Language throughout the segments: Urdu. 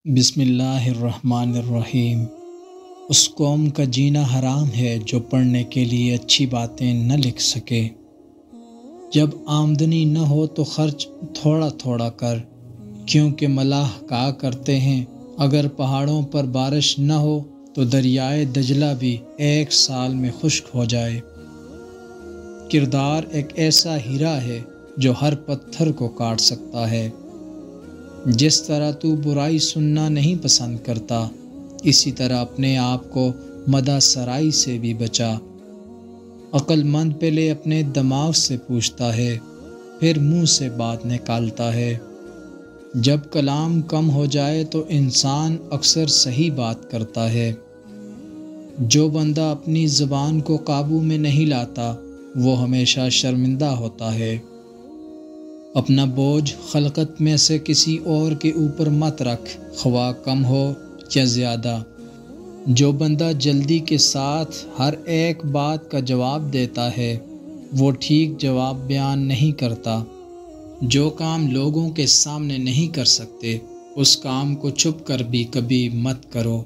بسم اللہ الرحمن الرحیم۔ اس قوم کا جینا حرام ہے جو پڑھنے کے لیے اچھی باتیں نہ لکھ سکے۔ جب آمدنی نہ ہو تو خرچ تھوڑا تھوڑا کر، کیونکہ ملاح کہا کرتے ہیں اگر پہاڑوں پر بارش نہ ہو تو دریائے دجلہ بھی 1 سال میں خشک ہو جائے۔ کردار ایک ایسا ہیرا ہے جو ہر پتھر کو کاٹ سکتا ہے۔ جس طرح تو برائی سننا نہیں پسند کرتا، اسی طرح اپنے آپ کو مدح سرائی سے بھی بچا۔ عقل مند پہلے اپنے دماغ سے پوچھتا ہے، پھر منہ سے بات نکالتا ہے۔ جب کلام کم ہو جائے تو انسان اکثر صحیح بات کرتا ہے۔ جو بندہ اپنی زبان کو قابو میں نہیں لاتا وہ ہمیشہ شرمندہ ہوتا ہے۔ اپنا بوجھ خلقت میں سے کسی اور کے اوپر مت رکھ، خواہ کم ہو یا زیادہ۔ جو بندہ جلدی کے ساتھ ہر ایک بات کا جواب دیتا ہے وہ ٹھیک جواب بیان نہیں کرتا۔ جو کام لوگوں کے سامنے نہیں کر سکتے اس کام کو چھپ کر بھی کبھی مت کرو۔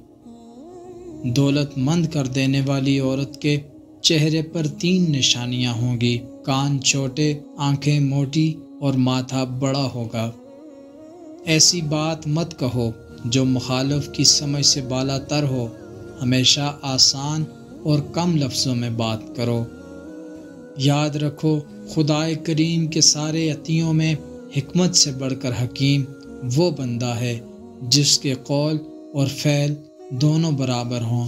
دولت مند کر دینے والی عورت کے چہرے پر 3 نشانیاں ہوں گی: کان چھوٹے، آنکھیں موٹی اور ماتھا بڑا ہوگا۔ ایسی بات مت کہو جو مخالف کی سمجھ سے بالا تر ہو۔ ہمیشہ آسان اور کم لفظوں میں بات کرو۔ یاد رکھو، خدائے کریم کے سارے عطیوں میں حکمت سے بڑھ کر حکیم وہ بندہ ہے جس کے قول اور فعل دونوں برابر ہوں۔